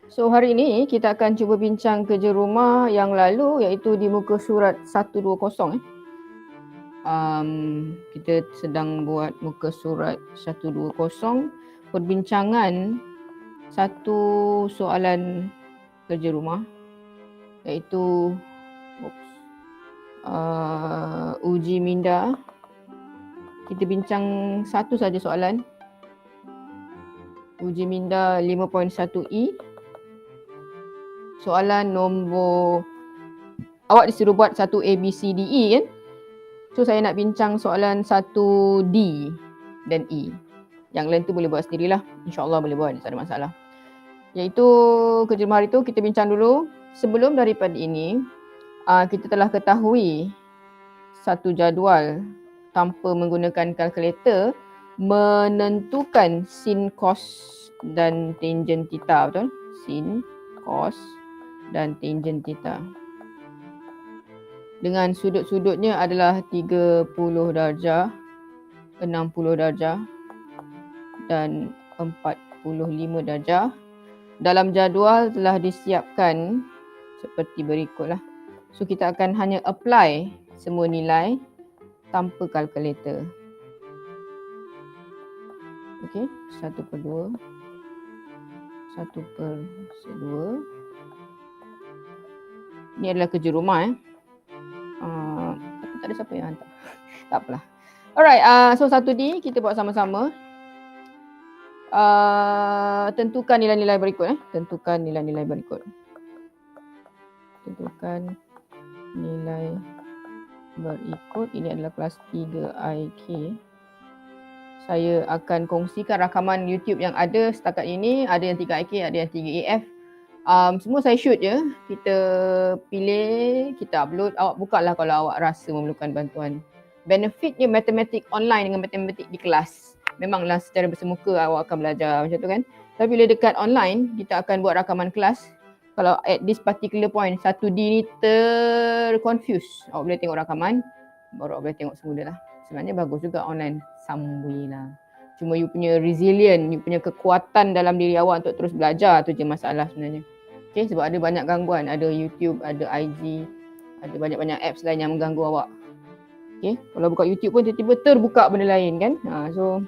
So hari ini kita akan cuba bincang kerja rumah yang lalu iaitu di muka surat 120. Kita sedang buat muka surat 120, perbincangan satu soalan kerja rumah iaitu uji minda. Kita bincang satu saja soalan. Uji minda 5.1E. Soalan nombor, awak disuruh buat satu A, B, C, D, E kan? So saya nak bincang soalan 1D dan E. Yang lain tu boleh buat sendirilah. InsyaAllah boleh buat, tak ada masalah. Iaitu kerja rumah hari tu kita bincang dulu. Sebelum daripada ini, kita telah ketahui satu jadual tanpa menggunakan kalkulator menentukan sin, cos dan tangent theta, betul? Sin, cos dan tangent theta. Dengan sudut-sudutnya adalah 30 darjah, 60 darjah dan 45 darjah. Dalam jadual telah disiapkan seperti berikutlah. So kita akan hanya apply semua nilai tanpa kalkulator. Okey, 1/2, 1/2. Ini adalah kerja rumah tak ada siapa yang hantar. Tak apalah. Alright, so 1D kita buat sama-sama. Tentukan nilai-nilai berikut. Tentukan nilai-nilai berikut. Tentukan nilai berikut. Ini adalah kelas 3 IK. Saya akan kongsikan rakaman YouTube yang ada setakat ini. Ada yang 3 IK, ada yang 3 AF. Semua saya shoot je. Kita pilih, kita upload. Awak bukalah kalau awak rasa memerlukan bantuan. Benefitnya matematik online dengan matematik di kelas. Memanglah secara bersemuka awak akan belajar macam tu kan. Tapi bila dekat online, kita akan buat rakaman kelas. Kalau at this particular point, 1D ni terconfuse, awak boleh tengok rakaman, baru awak boleh tengok semula lah. Sebenarnya bagus juga online, some way lah. Cuma you punya resilient, you punya kekuatan dalam diri awak untuk terus belajar tu je masalah sebenarnya. Okay, sebab ada banyak gangguan, ada YouTube, ada IG, ada banyak-banyak apps lain yang mengganggu awak. Okay, kalau buka YouTube pun tiba-tiba terbuka benda lain kan. So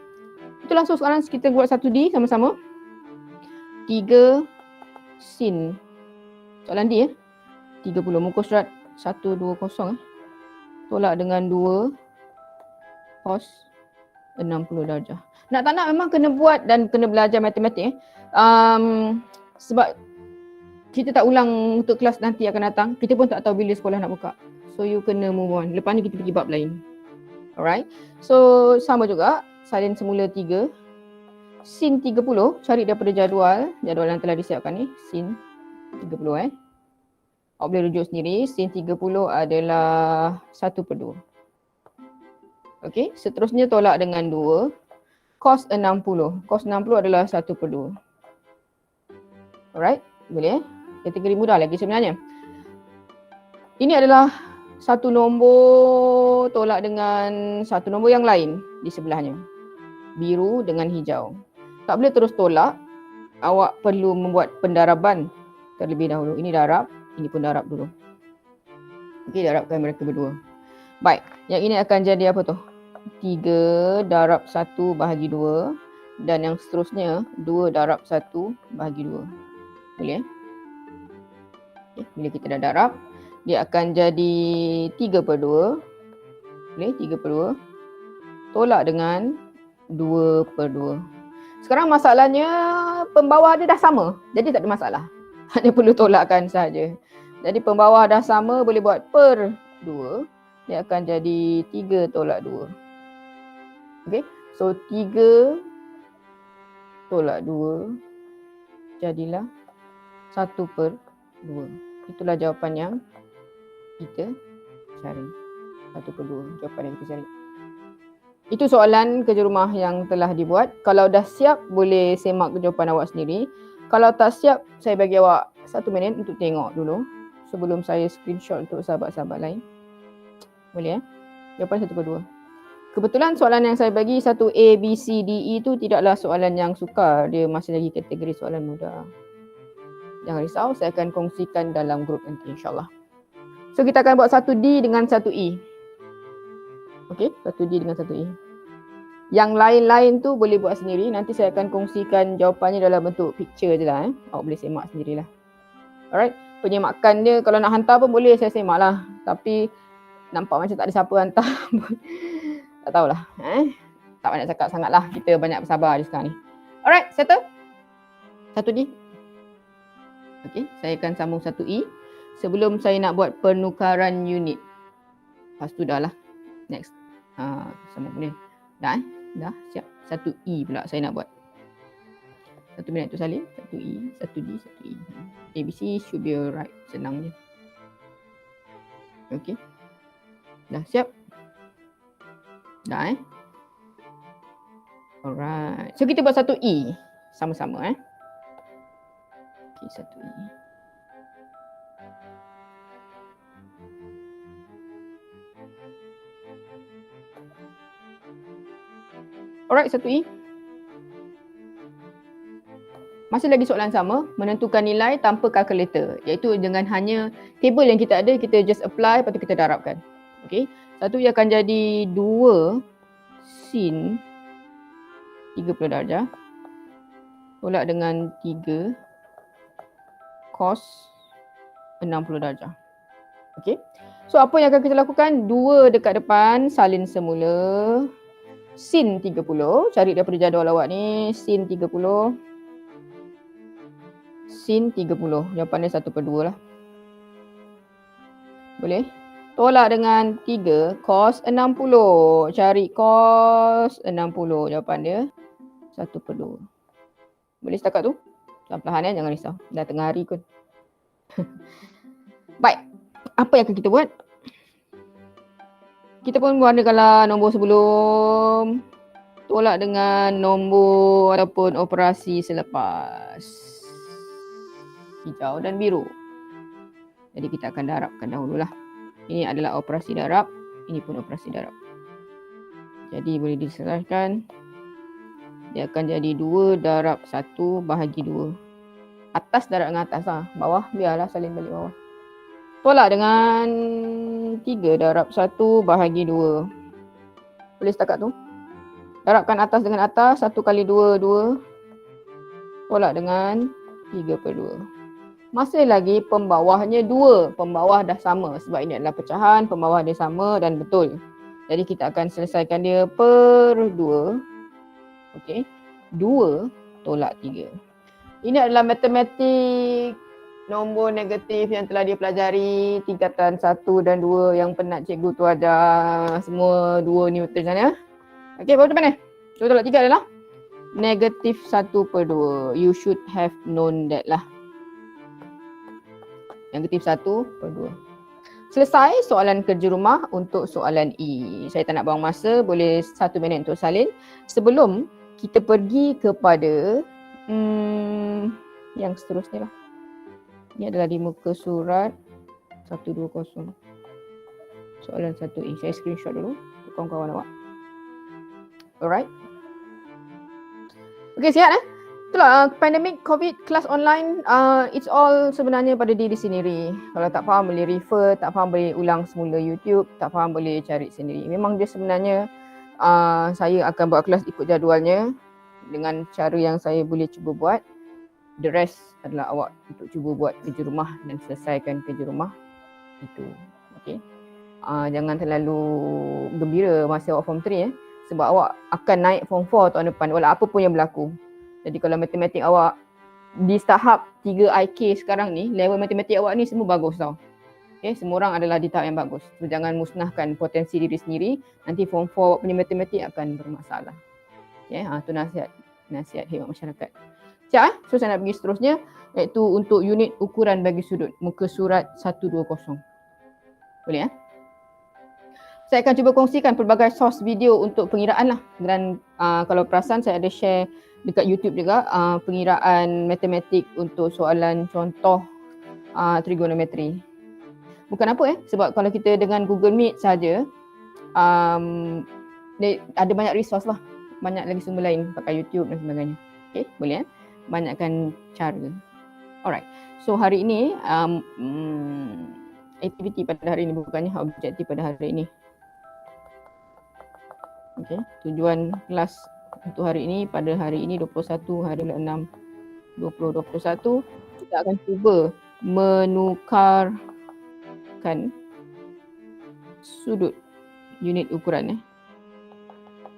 itulah, so sekarang kita buat 1D sama-sama. 3 sin. Soalan D 30 muka surat 120 tolak dengan 2 cos 60 darjah. Nak tak nak memang kena buat dan kena belajar matematik sebab kita tak ulang untuk kelas nanti akan datang. Kita pun tak tahu bila sekolah nak buka. So you kena move on. Lepas ni kita pergi bab lain. Alright. So sama juga, salin semula 3. Sin 30 cari daripada jadual yang telah disiapkan ni. Sin 30 awak boleh rujuk sendiri. Sin 30 adalah 1/2. Okey, seterusnya tolak dengan 2. Cos 60. Cos 60 adalah 1/2. Alright, boleh kategori mudah lagi sebenarnya. Ini adalah satu nombor tolak dengan satu nombor yang lain di sebelahnya. Biru dengan hijau. Tak boleh terus tolak. Awak perlu membuat pendaraban terlebih dahulu. Ini darab, ini pun darab dulu. Okey, darabkan mereka berdua. Baik, yang ini akan jadi apa tu? 3 darab 1 bahagi 2 dan yang seterusnya 2 darab 1 bahagi 2. Boleh? Okay, bila kita dah darab, dia akan jadi 3/2. Boleh? 3/2 tolak dengan 2/2. Sekarang masalahnya pembawah dia dah sama, jadi tak ada masalah. Hanya perlu tolakkan saja. Jadi pembawah dah sama, boleh buat per 2. Dia akan jadi 3 tolak 2. Okey, so 3 tolak 2 jadilah 1/2. Itulah jawapan yang kita cari. 1/2 jawapan yang kita cari. Itu soalan kerja rumah yang telah dibuat. Kalau dah siap, boleh semak jawapan awak sendiri. Kalau tak siap, saya bagi awak 1 minit untuk tengok dulu sebelum saya screenshot untuk sahabat-sahabat lain. Boleh Jawapan 1/2. Kebetulan soalan yang saya bagi 1A, B, C, D, E tu tidaklah soalan yang sukar. Dia masih lagi kategori soalan mudah. Jangan risau, saya akan kongsikan dalam grup nanti insyaAllah. So kita akan buat 1D dengan 1E. Okey, 1D dengan 1E. Yang lain-lain tu boleh buat sendiri. Nanti saya akan kongsikan jawapannya dalam bentuk picture je lah. Awak boleh semak sendirilah. Alright, penyemakan dia kalau nak hantar pun boleh saya semak lah. Tapi nampak macam tak ada siapa hantar pun. Tak tahulah. Tak banyak cakap sangat lah. Kita banyak bersabar je sekarang ni. Alright, settle? 1D. Okey, saya akan sambung 1E. Sebelum saya nak buat penukaran unit. Lepas tu dah lah. Next. Sambung boleh. Dah Dah siap. 1E pula saya nak buat. 1 minit tu salin. 1E, 1D, 1E. ABC should be alright. Senang je. Okey. Dah siap. Dah Alright. So kita buat 1E. Sama-sama Okey, 1E. Alright, 1E. Masih lagi soalan sama, menentukan nilai tanpa kalkulator. Iaitu dengan hanya table yang kita ada, kita just apply, lepas tu kita darabkan. Okey. 1E akan jadi 2 sin 30 darjah. Tolak dengan 3 cos 60 darjah. Okey. So apa yang akan kita lakukan? 2 dekat depan, salin semula. Sin 30, cari daripada jadual awak ni. Sin 30. Sin 30. Jawapan dia 1/2 lah. Boleh? Tolak dengan 3 cos 60. Cari cos 60. Jawapan dia 1/2. Boleh setakat tu? Perlahan-lahan jangan risau. Dah tengah hari kot. Baik. Apa yang akan kita buat? Kita pun gunakanlah nombor sebelum. Tolak dengan nombor ataupun operasi selepas. Hijau dan biru. Jadi kita akan darabkan dahululah. Ini adalah operasi darab. Ini pun operasi darab. Jadi boleh diselesaikan. Dia akan jadi 2 darab 1 bahagi 2. Atas darab dengan atas lah. Bawah biarlah salin balik bawah. Tolak dengan 3 darab 1 bahagi 2. Boleh setakat tu? Darabkan atas dengan atas. 1 kali 2, 2. Tolak dengan 3/2. Masih lagi pembawahnya 2. Pembawah dah sama. Sebab ini adalah pecahan. Pembawah dia sama dan betul. Jadi kita akan selesaikan dia per 2. Okey. 2 tolak 3. Ini adalah matematik nombor negatif yang telah dipelajari tingkatan 1 dan 2 yang penat cikgu tu ajar semua 2 Newton sana. Okey, baru depan ni. 2 tolak 3 adalah negatif 1/2. You should have known that lah. Negatif 1/2. Selesai soalan kerja rumah untuk soalan E. Saya tak nak buang masa, boleh 1 minit untuk salin. Sebelum kita pergi kepada yang seterusnya lah. Ini adalah di muka surat 120. Soalan 1E. Saya screenshot dulu untuk kawan-kawan awak. Alright. Okey, sihat Itulah pandemik COVID, kelas online, it's all sebenarnya pada diri sendiri. Kalau tak faham boleh refer, tak faham boleh ulang semula YouTube, tak faham boleh cari sendiri. Memang dia sebenarnya saya akan buat kelas ikut jadualnya dengan cara yang saya boleh cuba buat. The rest adalah awak untuk cuba buat kerja rumah dan selesaikan kerja rumah itu. Okey. Jangan terlalu gembira masa awak form 3 sebab awak akan naik form 4 tahun depan walau apa pun yang berlaku. Jadi kalau matematik awak di tahap 3 IK sekarang ni, level matematik awak ni semua bagus tau. Okay, semua orang adalah di tahap yang bagus. So jangan musnahkan potensi diri sendiri, nanti form 4 awak punya matematik akan bermasalah. Okay, tu nasihat khidmat masyarakat. Siap So saya nak pergi seterusnya iaitu untuk unit ukuran bagi sudut, muka surat 120. Boleh Saya akan cuba kongsikan pelbagai source video untuk pengiraan lah. Dan kalau perasan saya ada share dekat YouTube juga pengiraan matematik untuk soalan contoh trigonometri. Bukan apa sebab kalau kita dengan Google Meet saja ada banyak resource lah. Banyak lagi sumber lain pakai YouTube dan sebagainya. Okey, boleh Banyakkan cara. Alright. So hari ini aktiviti pada hari ini, bukannya objektif pada hari ini. Okay. Tujuan kelas untuk hari ini, pada hari ini 21 hari 6 2021, kita akan cuba menukarkan sudut unit ukuran.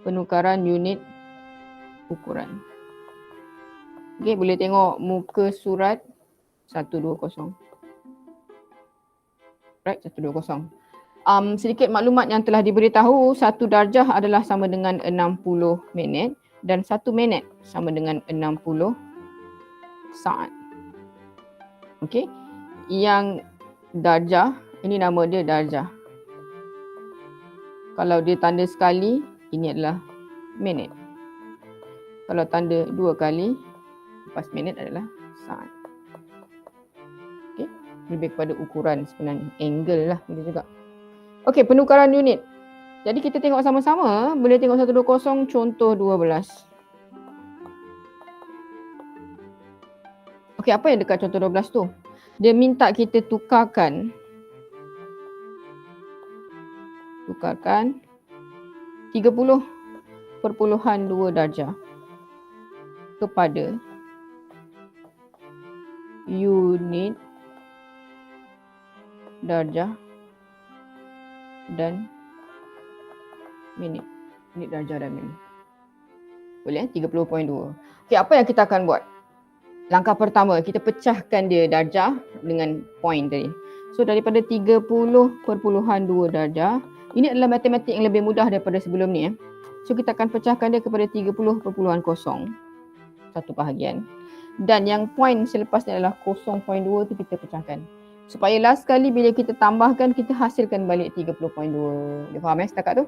Penukaran unit ukuran. Okay, boleh tengok muka surat 120. Right, 120. Sedikit maklumat yang telah diberitahu, 1 darjah adalah sama dengan 60 minit dan 1 minit sama dengan 60 saat. Okey. Yang darjah, ini nama dia darjah. Kalau dia tanda sekali, ini adalah minit. Kalau tanda 2 kali, lepas minit adalah saat. Okey. Lebih kepada ukuran sebenarnya. Angle lah boleh juga. Okey, penukaran unit. Jadi kita tengok sama-sama, boleh tengok 120 contoh 12. Okey, apa yang dekat contoh 12 tu? Dia minta kita tukarkan 30.2 darjah kepada unit darjah dan minit. Unit darjah dan minit. Boleh 30.2. Okey, apa yang kita akan buat? Langkah pertama, kita pecahkan dia darjah dengan point tadi. So daripada 30.2 darjah, ini adalah matematik yang lebih mudah daripada sebelum ni. So kita akan pecahkan dia kepada 30.0, satu bahagian. Dan yang point selepasnya adalah 0.2 tu kita pecahkan. Supaya last kali bila kita tambahkan, kita hasilkan balik 30.2. Dia faham setakat tu?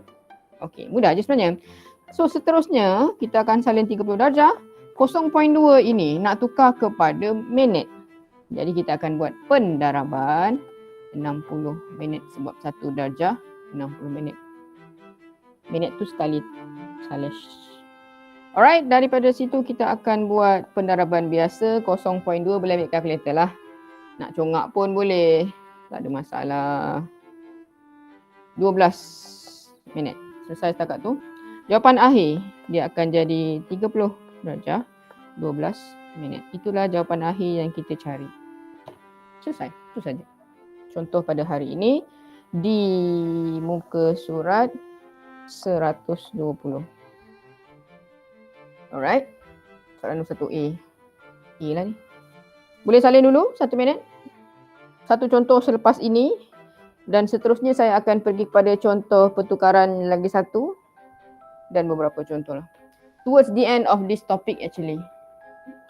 Okey, mudah je sebenarnya. So seterusnya, kita akan salin 30 darjah. 0.2 ini nak tukar kepada minit. Jadi kita akan buat pendaraban 60 minit sebab 1 darjah 60 minit. Minit tu sekali slash. Alright, daripada situ kita akan buat pendaraban biasa. 0.2 boleh ambil kalkulator lah. Nak congak pun boleh. Tak ada masalah. 12 minit. Selesai setakat tu. Jawapan akhir dia akan jadi 30 darjah 12 minit. Itulah jawapan akhir yang kita cari. Selesai. Itu saja. Contoh pada hari ini di muka surat 120. Alright. Soalan nombor 1A. A lah ni. Boleh salin dulu 1 minit. Satu contoh selepas ini. Dan seterusnya saya akan pergi kepada contoh pertukaran lagi satu. Dan beberapa contoh lah. Towards the end of this topic actually.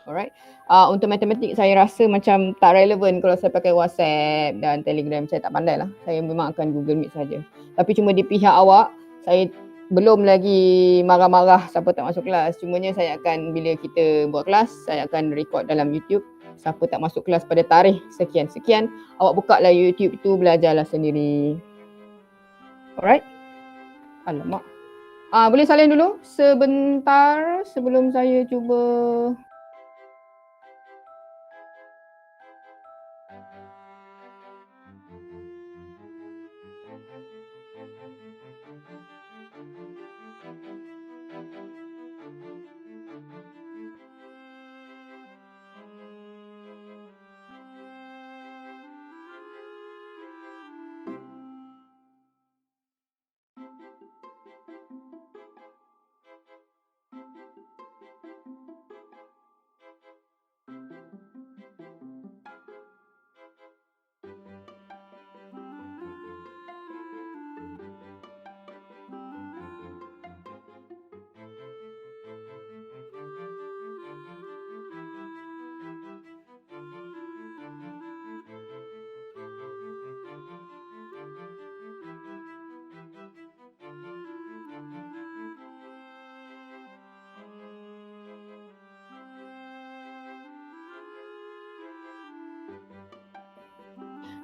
Alright. Untuk matematik saya rasa macam tak relevan kalau saya pakai WhatsApp dan Telegram. Saya tak pandai lah. Saya memang akan Google Meet saja. Tapi cuma di pihak awak, saya belum lagi marah-marah siapa tak masuk kelas. Cumanya saya akan, bila kita buat kelas, saya akan record dalam YouTube. Siapa tak masuk kelas pada tarikh sekian-sekian, awak buka lah YouTube tu, belajarlah sendiri. Alright. Alamak. Boleh salin dulu sebentar sebelum saya cuba.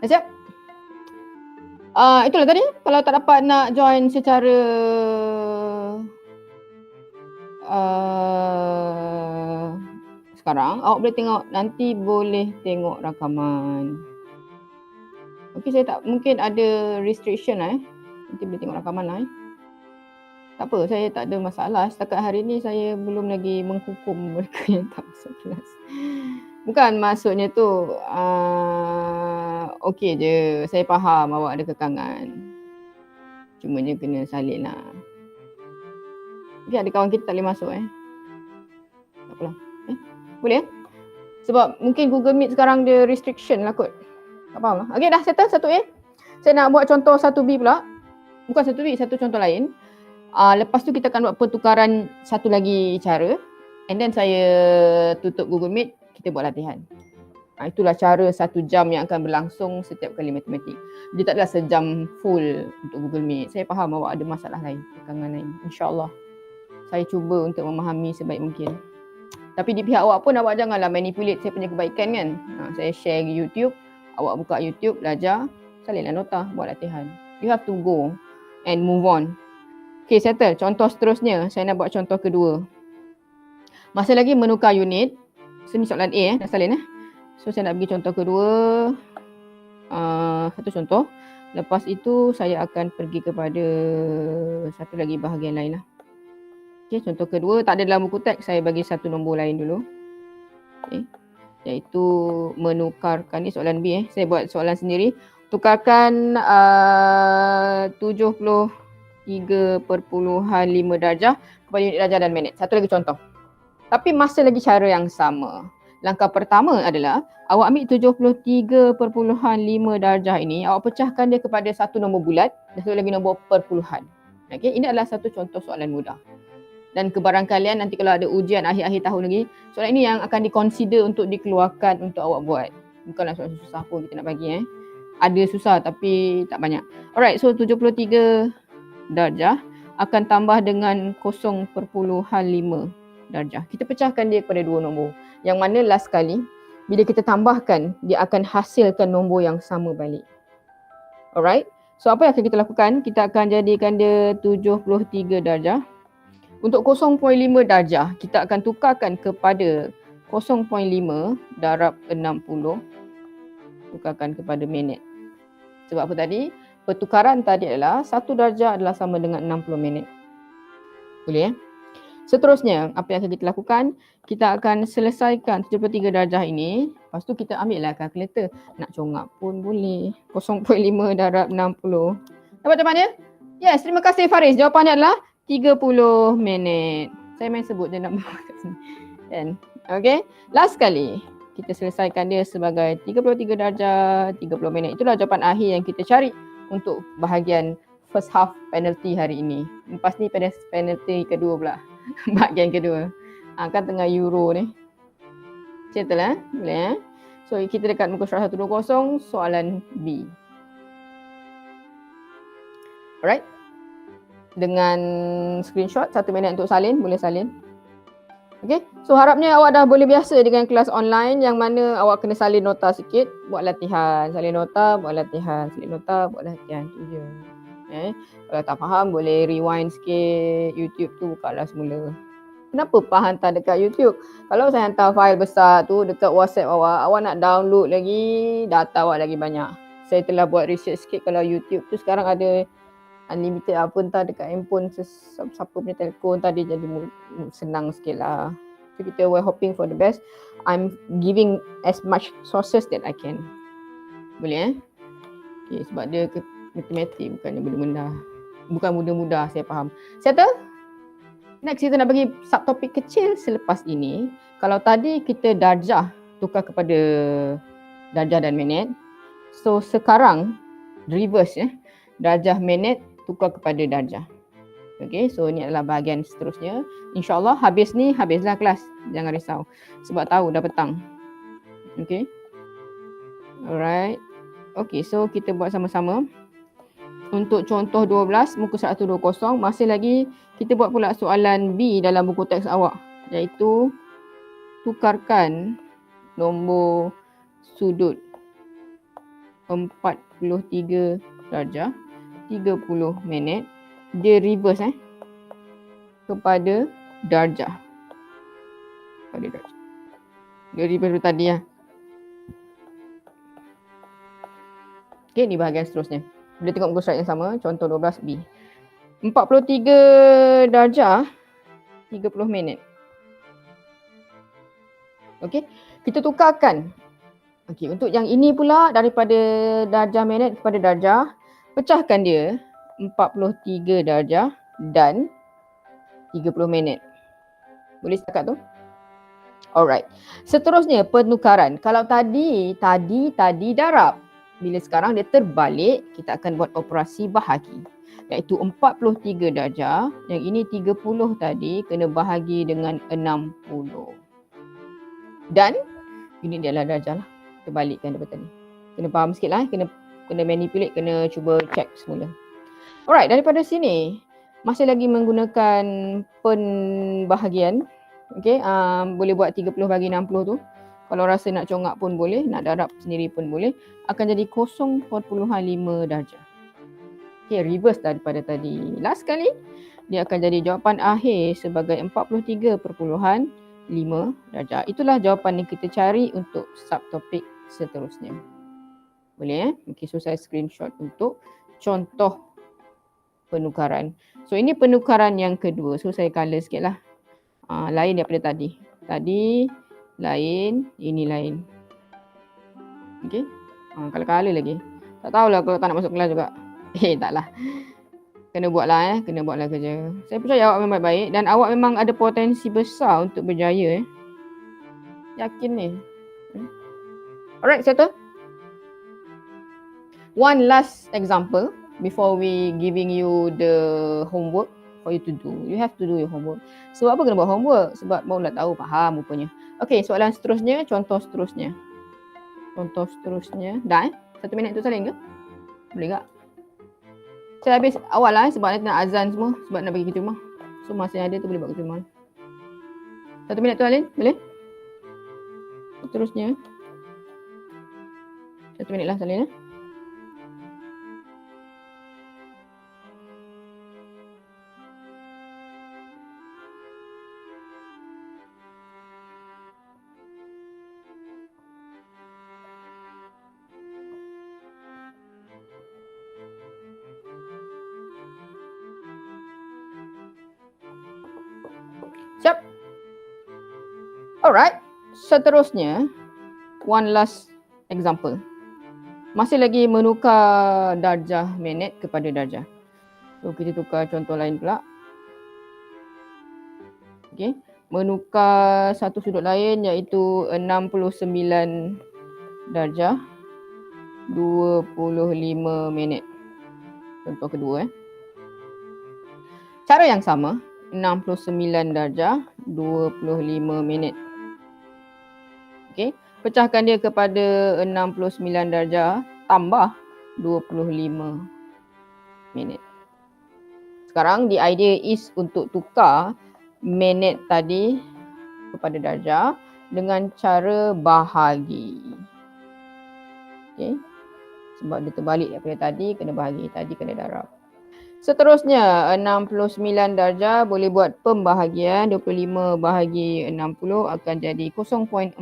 Dah siap? Itulah tadi. Kalau tak dapat nak join secara sekarang, awak boleh tengok, nanti boleh tengok rakaman. Okey, saya tak, mungkin ada restriction nanti boleh tengok rakaman Tak apa, saya tak ada masalah. Setakat hari ni saya belum lagi menghukum mereka yang tak masuk kelas. Bukan maksudnya tu, okey je, saya faham awak ada kekangan. Cumanya kena salin lah. Okey, ada kawan kita tak boleh masuk Tak apalah. Boleh Sebab mungkin Google Meet sekarang dia restriction lah kot. Tak faham lah. Okey, dah settle 1A. Saya nak buat contoh 1B pula. Bukan 1B, satu contoh lain. Lepas tu kita akan buat pertukaran satu lagi cara. And then saya tutup Google Meet, kita buat latihan. Itulah cara 1 jam yang akan berlangsung setiap kali matematik. Dia tak adalah sejam full untuk Google Meet. Saya faham awak ada masalah lain, kekangan lain. InsyaAllah saya cuba untuk memahami sebaik mungkin. Tapi di pihak awak pun, awak janganlah manipulate saya punya kebaikan kan. Saya share YouTube, awak buka YouTube, belajar, salinlah nota, buat latihan. You have to go and move on. Okay, settle. Contoh seterusnya, saya nak buat contoh kedua. Masih lagi menukar unit. Ini soalan A dah salin So saya nak bagi contoh kedua. Satu contoh. Lepas itu saya akan pergi kepada satu lagi bahagian lain lah. Okay, contoh kedua tak ada dalam buku teks. Saya bagi satu nombor lain dulu. Okay. Iaitu menukarkan, ni soalan B Saya buat soalan sendiri. Tukarkan 73.5 darjah kepada unit darjah dan minit. Satu lagi contoh. Tapi masih lagi cara yang sama. Langkah pertama adalah awak ambil 73.5 darjah ini, awak pecahkan dia kepada satu nombor bulat dan satu lagi nombor perpuluhan. Okay, ini adalah satu contoh soalan mudah. Dan kebarangkalian nanti kalau ada ujian akhir-akhir tahun lagi, soalan ini yang akan diconsider untuk dikeluarkan untuk awak buat. Bukanlah soalan susah pun kita nak bagi Ada susah tapi tak banyak. Alright, so 73 darjah akan tambah dengan 0.5 darjah. Kita pecahkan dia kepada dua nombor. Yang mana last kali, bila kita tambahkan, dia akan hasilkan nombor yang sama balik. Alright. So apa yang akan kita lakukan? Kita akan jadikan dia 73 darjah. Untuk 0.5 darjah, kita akan tukarkan kepada 0.5 darab 60. Tukarkan kepada minit. Sebab apa tadi? Pertukaran tadi adalah 1 darjah adalah sama dengan 60 minit. Boleh Seterusnya, apa yang akan kita lakukan? Kita akan selesaikan 73 darjah ini. Lepas tu kita ambil lah kalkulator. Nak congak pun boleh. 0.5 darab 60. Dapat jawapannya? Yes, terima kasih Faris. Jawapannya adalah 30 minit. Saya main sebut je nama kat sini. Kan? Okay. Last kali. Kita selesaikan dia sebagai 33 darjah, 30 minit. Itulah jawapan akhir yang kita cari untuk bahagian first half penalty hari ini. Lepas ni penalty kedua pula. Bahagian kedua. Kan tengah Euro ni. Settle Boleh So kita dekat muka surat 120, soalan B. Alright. Dengan screenshot 1 minit untuk salin, boleh salin. Okay. So harapnya awak dah boleh biasa dengan kelas online yang mana awak kena salin nota sikit, buat latihan. Salin nota, buat latihan. Salin nota, buat latihan. Tu je. Kalau tak faham boleh rewind sikit YouTube tu, bukalah semula. Kenapa hantar dekat YouTube? Kalau saya hantar file besar tu dekat WhatsApp awak nak download lagi, data awak lagi banyak. Saya telah buat research sikit, kalau YouTube tu sekarang ada unlimited apa entah dekat handphone siapa punya telefon tadi, jadi senang sikit lah. So kita we're hoping for the best. I'm giving as much sources that I can. Boleh Okay, sebab dia matematik bukannya benda-benda. Bukan mudah-mudah, saya faham. Settle? Next kita nak bagi subtopik kecil selepas ini. Kalau tadi kita darjah tukar kepada darjah dan minit. So sekarang reverse darjah minit tukar kepada darjah. Okay, so ini adalah bahagian seterusnya. InsyaAllah habis ni, habislah kelas. Jangan risau. Sebab tahu dah petang. Okay. Alright. Okay, so kita buat sama-sama. Untuk contoh 12, muka surat 120, masih lagi kita buat pula soalan B dalam buku teks awak. Iaitu tukarkan nombor sudut 43 darjah, 30 minit. Dia reverse kepada darjah. Pada darjah. daripada tadi lah. Okay, ni bahagian seterusnya. Boleh tengok muka slide yang sama, contoh 12B. 43 darjah, 30 minit. Okay, kita tukarkan. Okay, untuk yang ini pula daripada darjah minit kepada darjah, pecahkan dia 43 darjah dan 30 minit. Boleh setakat tu? Alright. Seterusnya penukaran. Kalau tadi darab. Bila sekarang dia terbalik, kita akan buat operasi bahagi. Iaitu 43 darjah. Yang ini 30 tadi kena bahagi dengan 60. Dan ini dia adalah darjah lah. Kita balikkan daripada tadi. Kena faham sikit lah. Kena manipulate, kena cuba check semula. Alright, daripada sini masih lagi menggunakan penbahagian. Okay, boleh buat 30 bagi 60 tu. Kalau rasa nak congak pun boleh, nak darab sendiri pun boleh. Akan jadi 0.5 darjah. Okay, reverse daripada tadi. Last kali, dia akan jadi jawapan akhir sebagai 43.5 darjah. Itulah jawapan yang kita cari untuk subtopik seterusnya. Boleh Okay, so saya screenshot untuk contoh penukaran. So ini penukaran yang kedua. So saya colour sikit lah. Lain daripada tadi. Tadi lain, ini lain. Okay. Colour lagi. Tak tahulah kalau tak nak masuk kelas juga. Taklah. Kena buatlah Kena buatlah kerja. Saya percaya awak memang baik dan awak memang ada potensi besar untuk berjaya. Yakin ni. Alright, settle. One last example before we giving you the homework for you to do. You have to do your homework. Sebab apa kena buat homework? Sebab barulah tahu, faham rupanya. Okay, soalan seterusnya, contoh seterusnya. Contoh seterusnya. Dah 1 minit tu salin ke? Boleh tak? Saya habis awal lah sebab nanti nak azan semua. Sebab nak pergi kerja rumah. So masa yang ada tu boleh buat kerja rumah. 1 minit tu salin? Boleh? Seterusnya. 1 minit lah salin. Siap? Alright. Seterusnya, one last example. Masih lagi menukar darjah minit kepada darjah. So kita tukar contoh lain pula. Okay. Menukar satu sudut lain iaitu 69 darjah 25 minit. Contoh kedua. Cara yang sama, 69 darjah 25 minit. Okay. Pecahkan dia kepada 69 darjah tambah 25 minit. Sekarang the idea is untuk tukar minit tadi kepada darjah dengan cara bahagi. Okay. Sebab dia terbalik daripada tadi, kena bahagi. Tadi kena darab. Seterusnya, 69 darjah boleh buat pembahagian. 25 bahagi 60 akan jadi 0.4.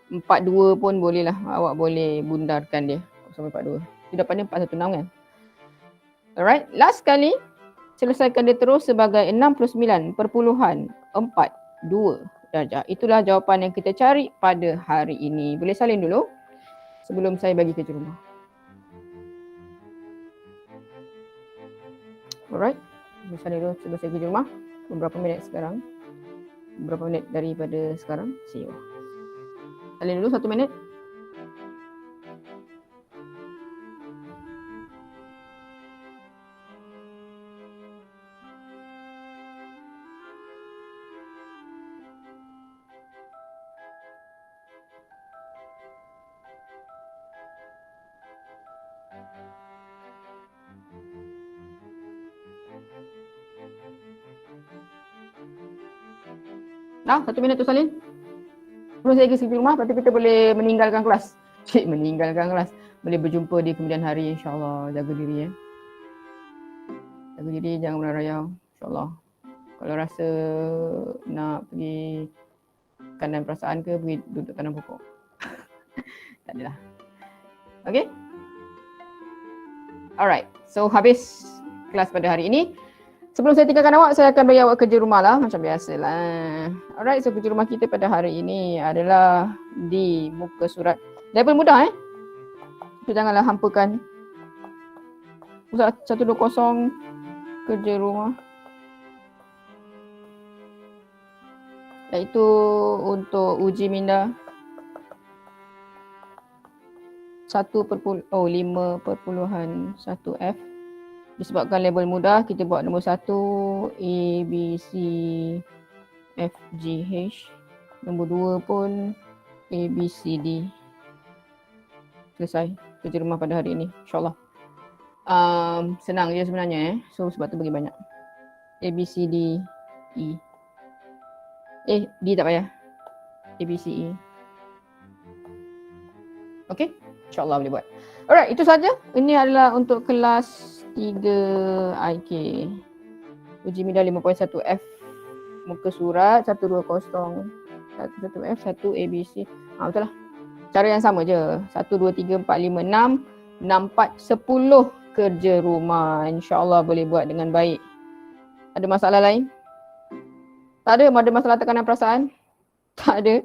42 pun boleh lah. Awak boleh bundarkan dia. 0.42. Dia dapatnya 416 kan? Alright. Last kali, selesaikan dia terus sebagai 69.42 darjah. Itulah jawapan yang kita cari pada hari ini. Boleh salin dulu sebelum saya bagi kerja rumah. Alright. Boleh salin dulu sebelum saya kerja rumah. Beberapa minit sekarang. Beberapa minit daripada sekarang. See you. Salin dulu 1 minit. Dah 1 minit tu salin. Sebelum saya pergi rumah, lepas tu kita boleh meninggalkan kelas. Meninggalkan kelas. Boleh berjumpa di kemudian hari, insyaAllah. Jaga diri Jaga diri, jangan merayau, insyaAllah. Kalau rasa nak pergi tekanan perasaan ke pergi duduk tanam pokok. Tak adalah. Okay. Alright. So habis kelas pada hari ini. Sebelum saya tinggalkan awak, saya akan bagi awak kerja rumah lah macam biasalah. Alright, so kerja rumah kita pada hari ini adalah di muka surat. Level mudah So janganlah hampakan. Pusat 120 kerja rumah. Iaitu untuk uji minda 5.1 F. Disebabkan label mudah, kita buat nombor 1 A, B, C, F, G, H. Nombor 2 pun A, B, C, D. Selesai kerja rumah pada hari ini, insyaAllah. Senang je sebenarnya So sebab tu bagi banyak. A, B, C, D, E. D tak payah. A, B, C, E. Okay, insyaAllah boleh buat. Alright, itu saja. Ini adalah untuk kelas 3 IK. Uji minda 5.1 F. Muka surat 120 1 F 1 ABC. Betul lah. Cara yang sama je. 1 2 3 4 5 6 6 4 10 kerja rumah. InsyaAllah boleh buat dengan baik. Ada masalah lain? Tak ada. Ada masalah tekanan perasaan? Tak ada.